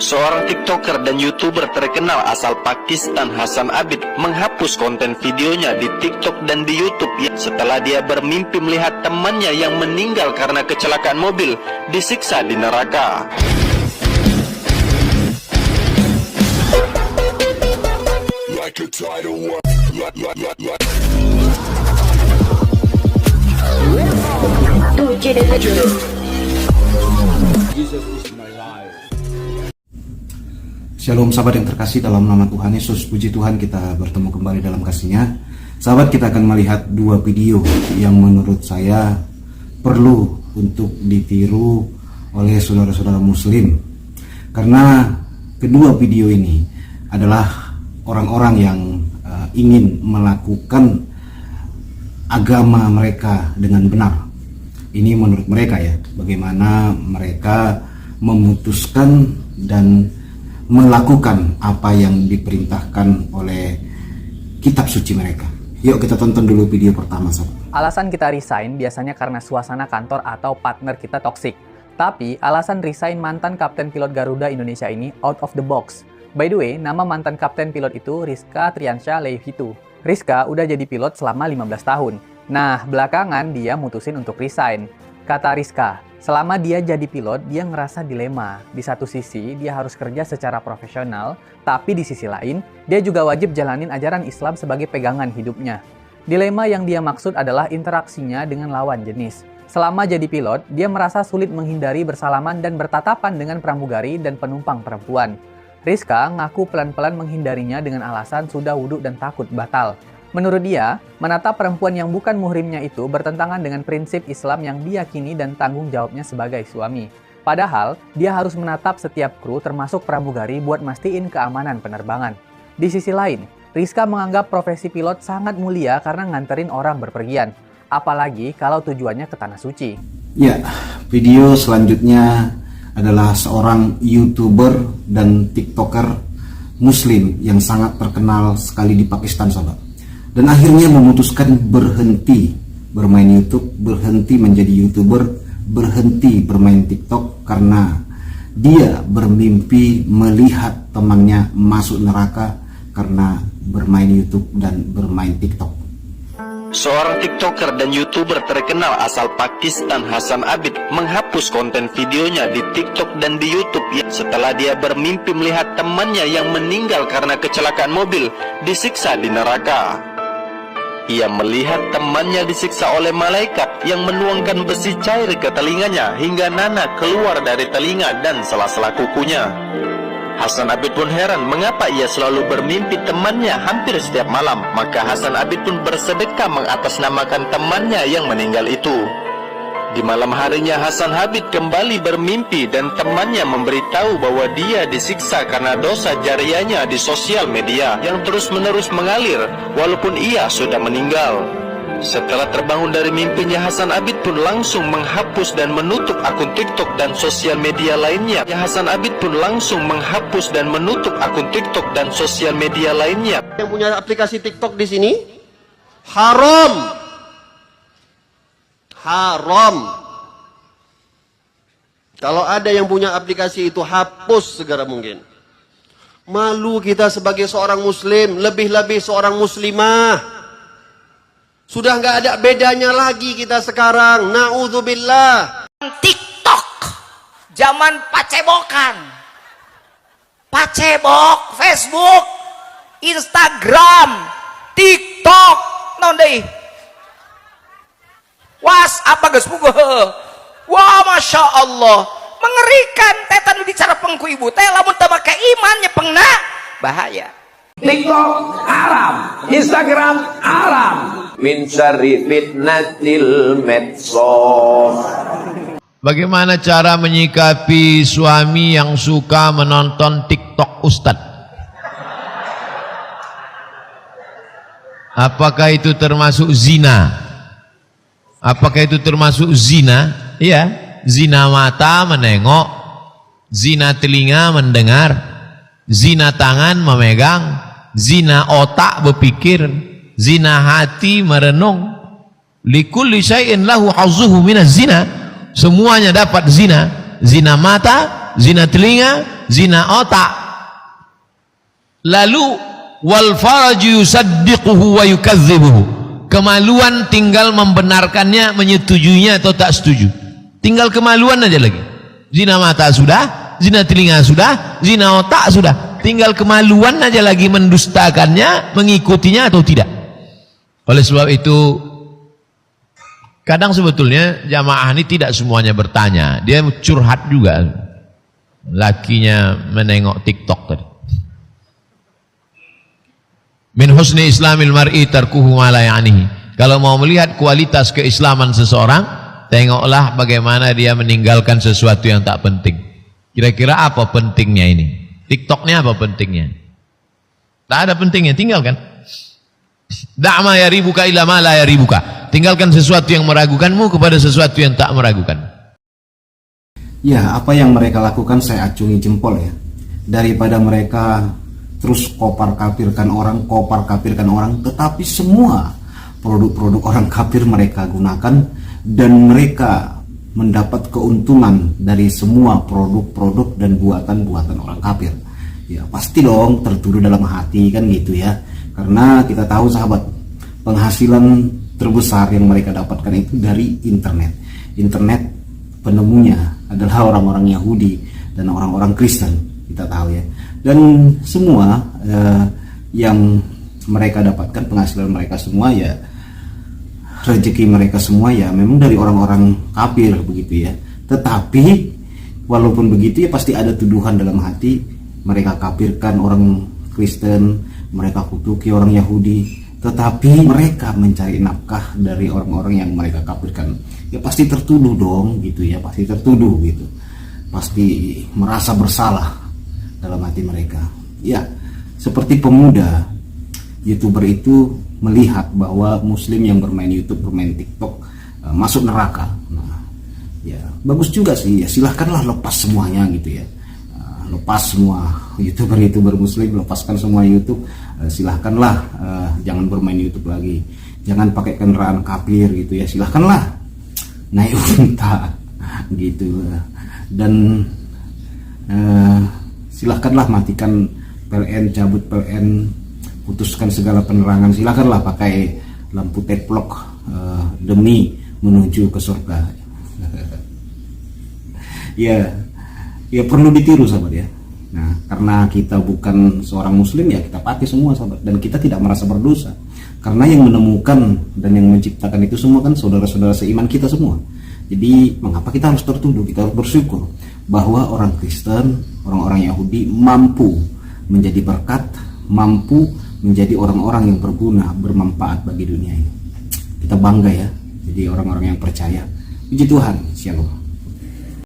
Seorang TikToker dan YouTuber terkenal asal Pakistan, Hasan Abid, menghapus konten videonya di TikTok dan di YouTube setelah dia bermimpi melihat temannya yang meninggal karena kecelakaan mobil disiksa di neraka. Shalom sahabat yang terkasih dalam nama Tuhan Yesus. Puji Tuhan kita bertemu kembali dalam kasih-Nya. Sahabat, kita akan melihat dua video yang menurut saya perlu untuk ditiru oleh saudara-saudara muslim. Karena kedua video ini adalah orang-orang yang ingin melakukan agama mereka dengan benar. Ini menurut mereka ya, bagaimana mereka memutuskan dan melakukan apa yang diperintahkan oleh kitab suci mereka. Yuk kita tonton dulu video pertama, sahabat. Alasan kita resign biasanya karena suasana kantor atau partner kita toksik. Tapi alasan resign mantan kapten pilot Garuda Indonesia ini out of the box. By the way, nama mantan kapten pilot itu Rizka Triansya Leivitu. Rizka udah jadi pilot selama 15 tahun. Nah, belakangan dia mutusin untuk resign. Kata Rizka, selama dia jadi pilot, dia ngerasa dilema. Di satu sisi, dia harus kerja secara profesional, tapi di sisi lain, dia juga wajib jalanin ajaran Islam sebagai pegangan hidupnya. Dilema yang dia maksud adalah interaksinya dengan lawan jenis. Selama jadi pilot, dia merasa sulit menghindari bersalaman dan bertatapan dengan pramugari dan penumpang perempuan. Rizka ngaku pelan-pelan menghindarinya dengan alasan sudah wudhu dan takut batal. Menurut dia, menatap perempuan yang bukan muhrimnya itu bertentangan dengan prinsip Islam yang diyakini dan tanggung jawabnya sebagai suami. Padahal, dia harus menatap setiap kru termasuk pramugari buat mastiin keamanan penerbangan. Di sisi lain, Rizka menganggap profesi pilot sangat mulia karena nganterin orang berpergian. Apalagi kalau tujuannya ke Tanah Suci. Ya, video selanjutnya adalah seorang YouTuber dan TikToker Muslim yang sangat terkenal sekali di Pakistan, sahabat. Dan akhirnya memutuskan berhenti bermain YouTube, berhenti menjadi YouTuber, berhenti bermain TikTok karena dia bermimpi melihat temannya masuk neraka karena bermain YouTube dan bermain TikTok. Seorang TikToker dan YouTuber terkenal asal Pakistan, Hasan Abid, menghapus konten videonya di TikTok dan di YouTube setelah dia bermimpi melihat temannya yang meninggal karena kecelakaan mobil disiksa di neraka. Ia melihat temannya disiksa oleh malaikat yang menuangkan besi cair ke telinganya hingga nanah keluar dari telinga dan sela-sela kukunya. Hasan Abid pun heran mengapa ia selalu bermimpi temannya hampir setiap malam. Maka Hasan Abid pun bersedekah mengatasnamakan temannya yang meninggal itu. Di malam harinya Hasan Abid kembali bermimpi dan temannya memberitahu bahwa dia disiksa karena dosa jariahnya di sosial media yang terus-menerus mengalir walaupun ia sudah meninggal. Setelah terbangun dari mimpinya, Hasan Abid pun langsung menghapus dan menutup akun TikTok dan sosial media lainnya. Hasan Abid pun langsung menghapus dan menutup akun TikTok dan sosial media lainnya. Yang punya aplikasi TikTok di sini haram. Haram. Kalau ada yang punya aplikasi itu, hapus segera mungkin. Malu kita sebagai seorang muslim, lebih-lebih seorang muslimah. Sudah nggak ada bedanya lagi kita sekarang. Na'udzubillah. TikTok zaman pacebokan, pacebok, Facebook, Instagram, TikTok, non deh. WhatsApp bagus puguh. Wah, masya Allah, mengerikan. Tetan bicara pengku ibu teh lamun teu make imannya pengna bahaya. TikTok haram, Instagram haram. Min syarri fitnatil medsos. Bagaimana cara menyikapi suami yang suka menonton TikTok Ustadz? Apakah itu termasuk zina? Apakah itu termasuk zina? Iya, zina mata menengok, zina telinga mendengar, zina tangan memegang, zina otak berpikir, zina hati merenung. Likulli syai'in lahu hazzuhu minaz zina. Semuanya dapat zina. Zina mata, zina telinga, zina otak. Lalu wal faraju yusaddiquhu wa yukadzibuhu. Kemaluan tinggal membenarkannya, menyetujuinya atau tak setuju. Tinggal kemaluan aja lagi. Zina mata sudah, zina telinga sudah, zina otak sudah. Tinggal kemaluan aja lagi mendustakannya, mengikutinya atau tidak. Oleh sebab itu, kadang sebetulnya jamaah ini tidak semuanya bertanya. Dia curhat juga. Lakinya menengok TikTok tadi. Min husni islamil mar'i tarkuhu ma la ya'nihi. Kalau mau melihat kualitas keislaman seseorang, tengoklah bagaimana dia meninggalkan sesuatu yang tak penting. Kira-kira apa pentingnya ini? TikToknya apa pentingnya? Tak ada pentingnya, tinggalkan. Da'ma yaribuka illa ma la yaribuka. Tinggalkan sesuatu yang meragukanmu kepada sesuatu yang tak meragukan. Ya, apa yang mereka lakukan saya acungi jempol ya. Daripada mereka terus kopar kafirkan orang, tetapi semua produk-produk orang kafir mereka gunakan, dan mereka mendapat keuntungan dari semua produk-produk dan buatan-buatan orang kafir. Ya pasti dong tertuduh dalam hati kan gitu ya. Karena kita tahu sahabat, penghasilan terbesar yang mereka dapatkan itu dari internet. Internet penemunya adalah orang-orang Yahudi dan orang-orang Kristen, kita tahu ya. Dan semua yang mereka dapatkan, penghasilan mereka semua ya, rezeki mereka semua ya memang dari orang-orang kafir begitu ya. Tetapi walaupun begitu ya pasti ada tuduhan dalam hati, mereka kafirkan orang Kristen, mereka kutuki orang Yahudi, tetapi mereka mencari nafkah dari orang-orang yang mereka kafirkan. Ya pasti tertuduh dong gitu ya, pasti tertuduh gitu. Pasti merasa bersalah dalam hati mereka. Ya, seperti pemuda YouTuber itu melihat bahwa muslim yang bermain YouTube, bermain TikTok masuk neraka. Nah, ya bagus juga sih ya, silahkanlah lepas semuanya gitu ya. Lepas semua YouTuber muslim, lepaskan semua YouTube, silahkanlah, jangan bermain YouTube lagi, jangan pakai kendaraan kafir gitu ya, silahkanlah naik unta gitu, dan silahkanlah matikan PLN, cabut PLN, putuskan segala penerangan, silahkanlah pakai lampu teplok demi menuju ke surga. Ya perlu ditiru sahabat ya. Nah, karena kita bukan seorang muslim ya kita pakai semua sahabat, dan kita tidak merasa berdosa. Karena yang menemukan dan yang menciptakan itu semua kan saudara-saudara seiman kita semua. Jadi mengapa kita harus tertuduh? Kita harus bersyukur bahwa orang Kristen, orang-orang Yahudi mampu menjadi berkat, mampu menjadi orang-orang yang berguna, bermanfaat bagi dunia ini. Kita bangga ya, jadi orang-orang yang percaya. Puji Tuhan, Shalom.